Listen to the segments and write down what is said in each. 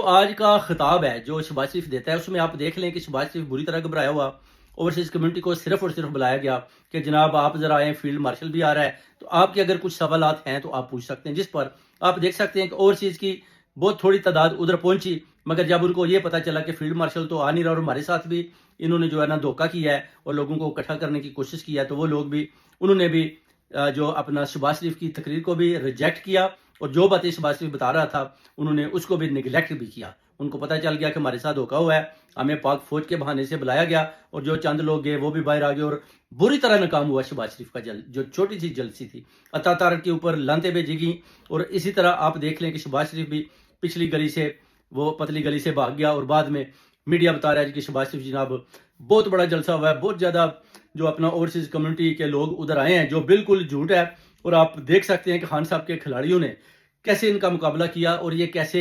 تو آج کا خطاب ہے جو شہباز شریف دیتا ہے، اس میں آپ دیکھ لیں کہ شہباز شریف بری طرح گھبرایا ہوا اوورسیز کمیونٹی کو صرف اور صرف بلایا گیا کہ جناب آپ ذرا آئیں، فیلڈ مارشل بھی آ رہا ہے، تو آپ کے اگر کچھ سوالات ہیں تو آپ پوچھ سکتے ہیں، جس پر آپ دیکھ سکتے ہیں کہ اوورسیز کی بہت تھوڑی تعداد ادھر پہنچی، مگر جب ان کو یہ پتا چلا کہ فیلڈ مارشل تو آ نہیں رہا اور ہمارے ساتھ بھی انہوں نے جو ہے نا دھوکہ کیا ہے اور لوگوں کو اکٹھا کرنے کی کوشش کی ہے، تو وہ لوگ بھی انہوں نے بھی جو اپنا شہباز شریف کی تقریر کو بھی ریجیکٹ کیا اور جو باتیں شہباز شریف بتا رہا تھا انہوں نے اس کو بھی نگلیکٹ بھی کیا۔ ان کو پتہ چل گیا کہ ہمارے ساتھ دھوکا ہوا ہے، ہمیں پاک فوج کے بہانے سے بلایا گیا اور جو چند لوگ گئے وہ بھی باہر آ گئے اور بری طرح ناکام ہوا شہباز شریف کا جو چھوٹی سی جلسی تھی، عطا تارک کے اوپر لانتیں بھیجی گئیں۔ اور اسی طرح آپ دیکھ لیں کہ شہباز شریف بھی پچھلی گلی سے وہ پتلی گلی سے بھاگ گیا اور بعد میں میڈیا بتا رہا ہے کہ شہباز شریف جناب بہت بڑا جلسہ ہوا ہے، بہت زیادہ جو اپنا اوورسیز کمیونٹی کے لوگ ادھر آئے ہیں، جو بالکل جھوٹ ہے۔ اور آپ دیکھ سکتے ہیں کہ خان صاحب کے کھلاڑیوں نے کیسے ان کا مقابلہ کیا اور یہ کیسے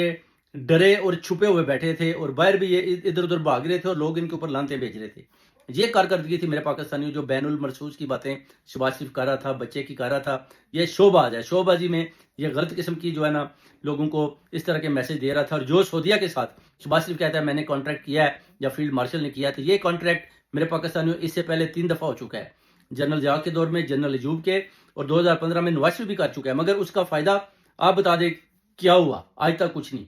ڈرے اور چھپے ہوئے بیٹھے تھے اور باہر بھی یہ ادھر ادھر بھاگ رہے تھے اور لوگ ان کے اوپر لانتیں بھیج رہے تھے۔ یہ کارکردگی تھی میرے پاکستانیوں، جو بین المرسوس کی باتیں شہباز شریف کر رہا تھا، بچے کی کر رہا تھا، یہ شو باز ہے۔ شو بازی میں یہ غلط قسم کی جو ہے نا لوگوں کو اس طرح کے میسج دے رہا تھا۔ اور جو سعودیہ کے ساتھ شہباز شریف کہتا ہے میں نے کانٹریکٹ کیا ہے یا فیلڈ مارشل نے کیا، تو یہ کانٹریکٹ میرے پاکستانیوں اس سے پہلے 3 دفعہ ہو چکا ہے، جنرل ضیاء کے دور میں، جنرل ایوب کے، اور 2015 میں نواز شریف بھی کر چکا ہے، مگر اس کا فائدہ آپ بتا دیں کیا ہوا؟ آج تک کچھ نہیں۔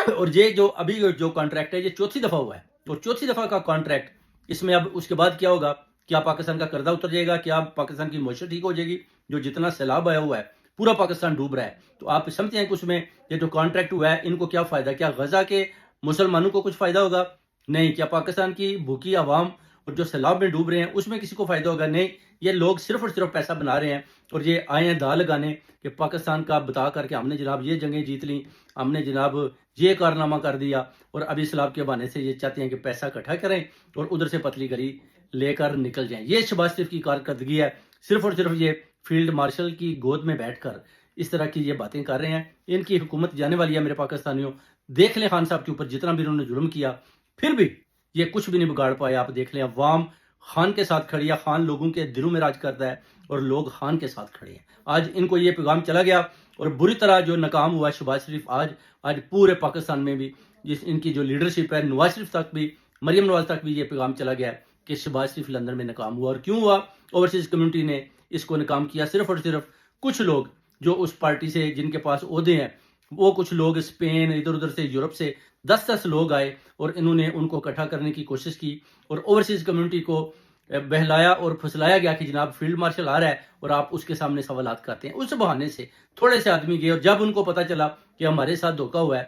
اور یہ جو ابھی جو کانٹریکٹ ہے یہ 4تھی دفعہ ہوا ہے اور 4تھی دفعہ کا کانٹریکٹ، اس میں اب اس کے بعد کیا ہوگا؟ کیا پاکستان کا قرضہ اتر جائے گا؟ کیا پاکستان کی معیشت ٹھیک ہو جائے گی؟ جو جتنا سیلاب آیا ہوا ہے پورا پاکستان ڈوب رہا ہے، تو آپ سمجھتے ہیں کہ اس میں یہ جو کانٹریکٹ ہوا ہے ان کو کیا فائدہ؟ کیا غزہ کے مسلمانوں کو کچھ فائدہ ہوگا؟ نہیں۔ کیا پاکستان کی بھوکی عوام اور جو سیلاب میں ڈوب رہے ہیں اس میں کسی کو فائدہ ہوگا؟ نہیں۔ یہ لوگ صرف اور صرف پیسہ بنا رہے ہیں اور یہ آئے ہیں داغ لگانے کہ پاکستان کا بتا کر کے ہم نے جناب یہ جنگیں جیت لیں، ہم نے جناب یہ کارنامہ کر دیا، اور ابھی سیلاب کے بہانے سے یہ چاہتے ہیں کہ پیسہ اکٹھا کریں اور ادھر سے پتلی گلی لے کر نکل جائیں۔ یہ شہباز شریف کی کارکردگی ہے، صرف اور صرف یہ فیلڈ مارشل کی گود میں بیٹھ کر اس طرح کی یہ باتیں کر رہے ہیں۔ ان کی حکومت جانے والی ہے میرے پاکستانیوں، دیکھ لیں خان صاحب کے اوپر جتنا بھی انہوں نے ظلم کیا، پھر بھی یہ کچھ بھی نہیں بگاڑ پایا۔ آپ دیکھ لیں عوام خان کے ساتھ کھڑی ہے، خان لوگوں کے دلوں میں راج کرتا ہے اور لوگ خان کے ساتھ کھڑے ہیں۔ آج ان کو یہ پیغام چلا گیا اور بری طرح جو ناکام ہوا شہباز شریف آج پورے پاکستان میں بھی جس ان کی جو لیڈرشپ ہے، نواز شریف تک بھی، مریم نواز تک بھی یہ پیغام چلا گیا کہ شہباز شریف لندن میں ناکام ہوا۔ اور کیوں ہوا؟ اوورسیز کمیونٹی نے اس کو ناکام کیا، صرف اور صرف کچھ لوگ جو اس پارٹی سے جن کے پاس عہدے ہیں، وہ کچھ لوگ اسپین ادھر ادھر سے یورپ سے 10 لوگ آئے اور انہوں نے ان کو اکٹھا کرنے کی کوشش کی اور اوورسیز کمیونٹی کو بہلایا اور پھسلایا گیا کہ جناب فیلڈ مارشل آ رہا ہے اور آپ اس کے سامنے سوالات کرتے ہیں۔ اس بہانے سے تھوڑے سے آدمی گئے اور جب ان کو پتا چلا کہ ہمارے ساتھ دھوکا ہوا ہے